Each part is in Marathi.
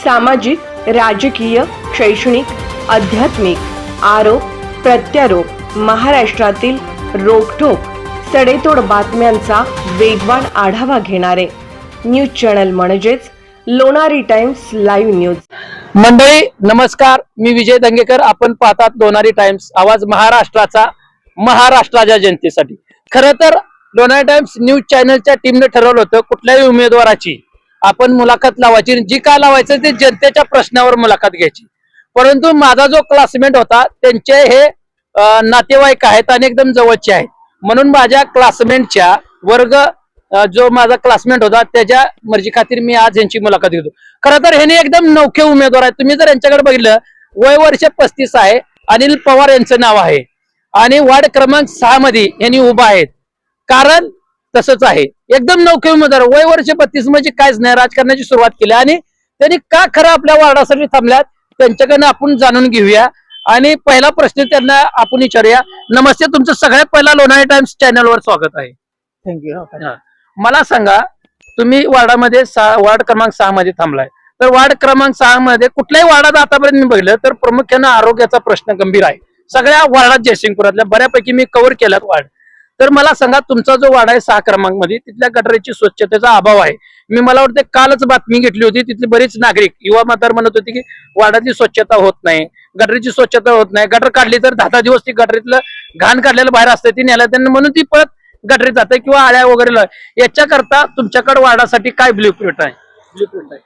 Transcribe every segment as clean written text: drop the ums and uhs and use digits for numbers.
सामाजिक, राजकीय, शैक्षणिक, आध्यात्मिक, आरोप प्रत्यारोप, महाराष्ट्रातील रोखठोक सडेतोड बातम्यांचा वेगवान आढावा घेणारे न्यूज चॅनल म्हणजेच लोणारी टाइम्स लाईव्ह न्यूज. मंडळी नमस्कार, मी विजय दंगेकर. आपण पाहतात लोणारी टाइम्स, आवाज महाराष्ट्राचा, महाराष्ट्राच्या जनतेसाठी. खरं तर लोणारी टाइम्स न्यूज चॅनलच्या टीमने ठरवलं होतं कुठल्याही उमेदवाराची आपण मुलाखत लावायची, जी काय लावायचं ते जनतेच्या प्रश्नावर मुलाखत घ्यायची. परंतु माझा जो क्लासमेट होता त्यांचे हे नातेवाईक आहेत आणि एकदम जवळचे आहेत, म्हणून माझ्या क्लासमेटच्या वर्ग जो माझा क्लासमेट होता त्याच्या मर्जी खातीर मी आज यांची मुलाखत घेतो. खरं तर हे एकदम नौखे उमेदवार आहेत. तुम्ही जर यांच्याकडे बघितलं, वय वर्ष 35 आहे. अनिल पवार यांचं नाव आहे आणि वार्ड क्रमांक 6 मध्ये यांनी उभा आहेत. कारण तसंच आहे, एकदम नौखे उमेदवार, वय वर्ष 32 म्हणजे काहीच नाही, राजकारणाची सुरुवात केली आणि त्यांनी का खरं आपल्या वार्डासाठी थांबल्यात त्यांच्याकडनं आपण जाणून घेऊया. आणि पहिला प्रश्न त्यांना आपण विचारूया. नमस्ते, तुमचं सगळ्यात पहिला लोणारी टाइम्स चॅनलवर स्वागत आहे. थँक्यू. मला सांगा, तुम्ही वार्डामध्ये वार्ड क्रमांक 6 मध्ये थांबलाय, तर वार्ड क्रमांक 6 मध्ये कुठल्याही वार्डात आतापर्यंत मी बघितलं तर प्रामुख्यानं आरोग्याचा प्रश्न गंभीर आहे. सगळ्या वार्डात, जयसिंगपुरातल्या बऱ्यापैकी मी कव्हर केल्यात वार्ड. तर मला सांगा, तुमचा जो वार्ड आहे 6 क्रमांक मध्ये, तिथल्या गटारीची स्वच्छतेचा अभाव आहे. मला वाटतं कालच बातमी घेतली होती, तिथले बरेच नागरिक, युवा मतदार म्हणत होते की वार्डातली स्वच्छता होत नाही, गटरीची स्वच्छता होत नाही. गटर काढली तर 10 दिवस ती गटरीतलं घाण काढलेलं बाहेर असते, ती नेला त्यांना, म्हणून ती परत गटरीत जाते किंवा आळ्या वगैरे. याच्याकरता तुमच्याकडे वार्डासाठी काय ब्ल्यूप्रिंट आहे?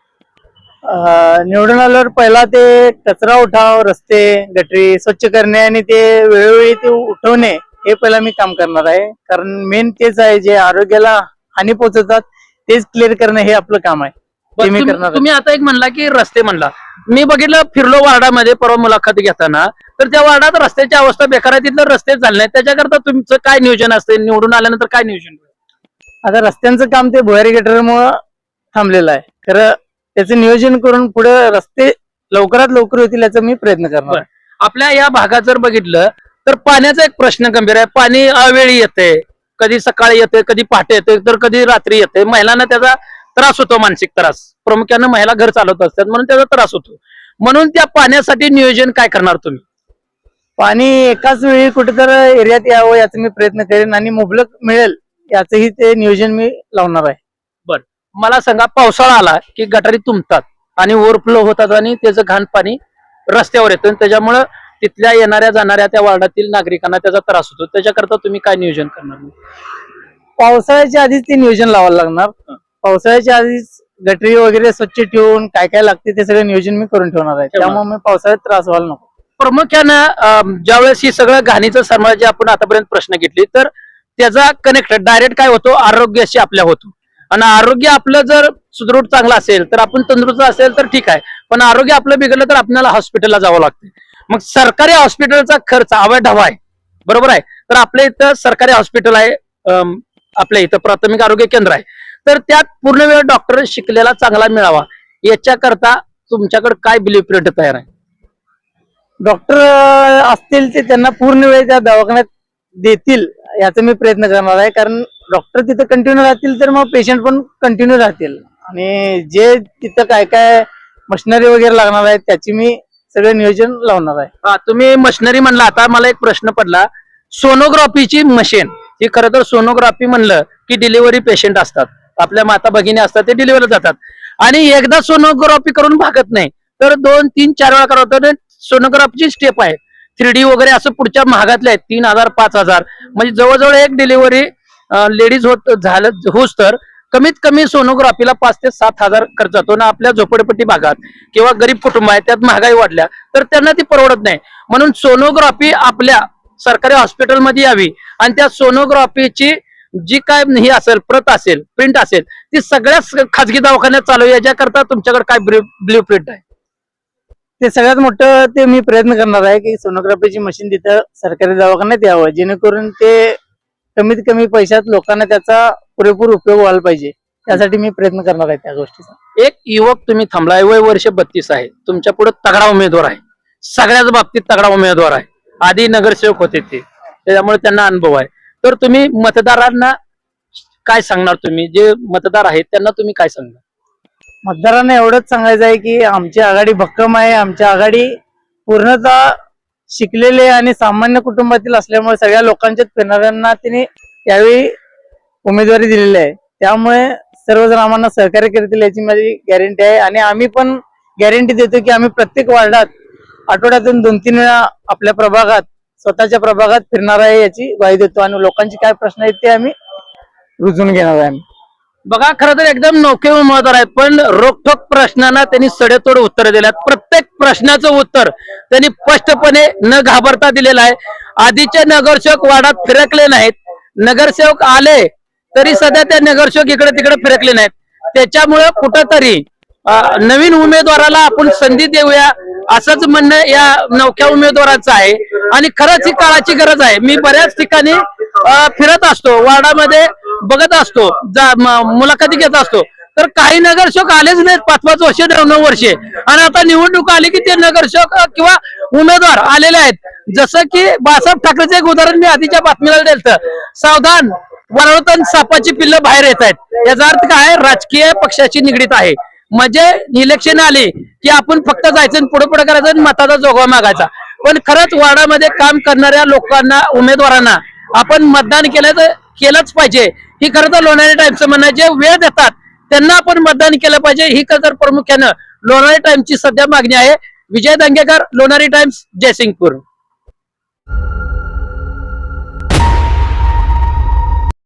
निवडून आल्यावर पहिला ते कचरा उठाव, रस्ते गटरी स्वच्छ करणे आणि ते वेळोवेळी ते उठवणे, हे पहिला मी काम करणार आहे. कारण मेन तेच आहे, जे आरोग्याला हानी पोहोचवतात तेच क्लिअर करणं हे आपलं काम आहे, ते मी करणार. तुम्ही आता एक म्हणला की रस्ते म्हणला, मी बघितलं, फिरलो वार्डामध्ये परवा मुलाखत घेताना, तर त्या वार्डात रस्त्याची अवस्था बेकार आहे, तिथलं रस्ते चालले नाही. त्याच्याकरता तुमचं काय नियोजन असते? निवडून आल्यानंतर काय नियोजन? आता रस्त्यांचं काम ते भुयारी गटरमुळे थांबलेलं आहे. खरं त्याचं नियोजन करून पुढे रस्ते लवकरात लवकर होतील याचा मी प्रयत्न करणार. आपल्या या भागात जर बघितलं तर पाण्याचा एक प्रश्न गंभीर आहे. पाणी अवेळी येते, कधी सकाळी येते, कधी पहाटे येते, तर कधी रात्री येते. महिलांना त्याचा त्रास होतो, मानसिक त्रास. प्रामुख्याने महिला घर चालवत असतात म्हणून त्याचा त्रास होतो. म्हणून त्या पाण्यासाठी नियोजन काय करणार तुम्ही? पाणी एकाच वेळी कुठेतरी एरियात यावं याचा मी प्रयत्न करेन आणि मुबलक मिळेल याचंही ते नियोजन मी लावणार आहे. बर, मला सांगा, पावसाळा आला की गटारी तुंबतात आणि ओव्हरफ्लो होतात आणि त्याचं घाण पाणी रस्त्यावर येतं, त्याच्यामुळं तिथल्या येणाऱ्या जाणाऱ्या त्या वार्डातील नागरिकांना त्याचा त्रास होतो. त्याच्याकरता तुम्ही काय नियोजन करणार? पावसाळ्याच्या आधीच ते नियोजन लावायला लागणार. पावसाळ्याच्या आधीच गटरी वगैरे स्वच्छ ठेवून काय काय लागते ते सगळं नियोजन मी करून ठेवणार आहे. त्यामुळे मी पावसाळ्यात त्रास व्हायला नको. प्रामुख्यानं ज्यावेळेस ही सगळं घाणीचं सरमाळ जे आपण आतापर्यंत प्रश्न घेतले, तर त्याचा कनेक्ट डायरेक्ट काय होतो? आरोग्याशी आपल्या होतो. आणि आरोग्य आपलं जर सुदृढ चांगलं असेल तर आपण तंदुरुस्त असेल तर ठीक आहे, पण आरोग्य आपलं बिघडलं तर आपल्याला हॉस्पिटलला जावं लागतं. मग सरकारी हॉस्पिटलचा खर्च अवाढव्य आहे, बरोबर आहे. तर आपल्या इथं सरकारी हॉस्पिटल आहे, आपल्या इथं प्राथमिक आरोग्य केंद्र आहे, तर त्यात पूर्ण वेळ डॉक्टर शिकलेला चांगला मिळावा याच्याकरता तुमच्याकडे काय ब्ल्यूप्रिंट तयार आहे? डॉक्टर असतील ते त्यांना पूर्ण वेळ त्या दवाखान्यात देतील याचा मी प्रयत्न करणार आहे. कारण डॉक्टर तिथे कंटिन्यू राहतील तर मग पेशंट पण कंटिन्यू राहतील. आणि जे तिथं काय काय मशिनरी वगैरे लागणार आहे त्याची मी सगळं नियोजन लावणार आहे. तुम्ही मशिनरी म्हणला, आता मला एक प्रश्न पडला. सोनोग्राफीची मशीन, ही खरं तर सोनोग्राफी म्हणलं की डिलिव्हरी पेशंट असतात, आपल्या माता भगिनी असतात, ते डिलिव्हरी जातात आणि एकदा सोनोग्राफी करून भागत नाही तर 2, 3, 4 वेळा करावं. सोनोग्राफीची स्टेप आहे, 3D वगैरे असं पुढच्या महागातल्या आहेत, 3000, 5000, म्हणजे जवळजवळ एक डिलिव्हरी लेडीज होस तर कमीत कमी सोनोग्राफीला 5 ते 7 हजार खर्च जातो ना. आपल्या झोपडपट्टी भागात किंवा गरीब कुटुंब आहे, त्यात महागाई वाढल्या तर त्यांना ती परवडत नाही. म्हणून सोनोग्राफी आपल्या सरकारी हॉस्पिटलमध्ये यावी आणि त्या सोनोग्राफीची जी काय ही असेल, प्रत असेल, प्रिंट असेल, ती सगळ्याच खाजगी दवाखान्यात चालू. याच्याकरता तुमच्याकडे काय ब्ल्यूप्रिंट आहे? ते सगळ्यात मोठं ते मी प्रयत्न करणार आहे की सोनोग्राफीची मशीन तिथं सरकारी दवाखान्यात यावं, जेणेकरून ते कमीत कमी पैशात लोकांना त्याचा पुरेपूर उपयोग व्हायला पाहिजे. त्यासाठी मी प्रयत्न करणार आहे त्या गोष्टीचा. एक युवक तुम्ही थांबलाय, वय वर्ष 32 आहे, तुमच्या पुढे तगडा उमेदवार आहे, सगळ्याच बाबतीत तगडा उमेदवार आहे. आधी नगरसेवक होते ते, त्याच्यामुळे त्यांना अनुभव आहे. तर तुम्ही मतदारांना काय सांगणार? तुम्ही जे मतदार आहेत त्यांना तुम्ही काय सांगणार? मतदारांना एवढंच सांगायचं आहे की आमची आघाडी भक्कम आहे. आमची आघाडी पूर्णतः शिकलेले आणि सामान्य कुटुंबातील असल्यामुळे सगळ्या लोकांच्याच फिरणाऱ्यांना तिने यावेळी उमेदवारी दिलेली आहे. त्यामुळे सर्वजण आम्हाला सहकार्य करतील याची माझी गॅरंटी आहे. आणि आम्ही पण गॅरंटी देतो की आम्ही प्रत्येक वार्डात आठवड्यातून 2-3 वेळा आपल्या प्रभागात स्वतःच्या प्रभागात फिरणार आहे याची ग्वाही देतो आणि लोकांचे काय प्रश्न आहेत ते आम्ही रुजून घेणार आहे. बघा, खरं तर एकदम नौके उमेदवार आहेत, पण रोखठोक प्रश्नांना त्यांनी सडेतोड उत्तर दिल्यात. प्रत्येक प्रश्नाचं उत्तर त्यांनी स्पष्टपणे न घाबरता दिलेलं आहे. आधीचे नगरसेवक वार्डात फिरकले नाहीत. नगरसेवक आले तरी सध्या ते नगरसेवक इकडे तिकडे फिरकले नाहीत. त्याच्यामुळं कुठंतरी नवीन उमेदवाराला आपण संधी देऊया असंच म्हणणं या नवख्या उमेदवाराचं आहे. आणि खरंच ही काळाची गरज आहे. मी बऱ्याच ठिकाणी फिरत असतो, वार्डामध्ये बघत असतो, मुलाखती घेत असतो, तर काही नगरसेवक आलेच नाहीत 5-5 वर्ष 9 वर्षे. आणि आता निवडणूक आली की ते नगरसेवक किंवा उमेदवार आलेले आहेत. जसं की बाळासाहेब ठाकरेचं एक उदाहरण मी आधीच्या बातमीला दिलं, सावधान वरवतन सापाची पिल्लं बाहेर येत आहेत. याचा अर्थ काय, राजकीय पक्षाची निगडीत आहे. म्हणजे इलेक्शन आली की आपण फक्त जायचं आणि पुढे पुढे करायचं आणि मताचा जोगवा मागायचा. पण खरंच वार्डामध्ये काम करणाऱ्या लोकांना, उमेदवारांना आपण मतदान केलंच पाहिजे. ही खरं तर लोणारी टाइम्सचं म्हणणं आहे. जे वेळ देतात त्यांना आपण मतदान केलं पाहिजे, ही खरं तर प्रामुख्यानं लोणारी टाइम्सची सध्या मागणी आहे. विजय दंगेकर, लोणारी टाइम्स, जयसिंगपूर.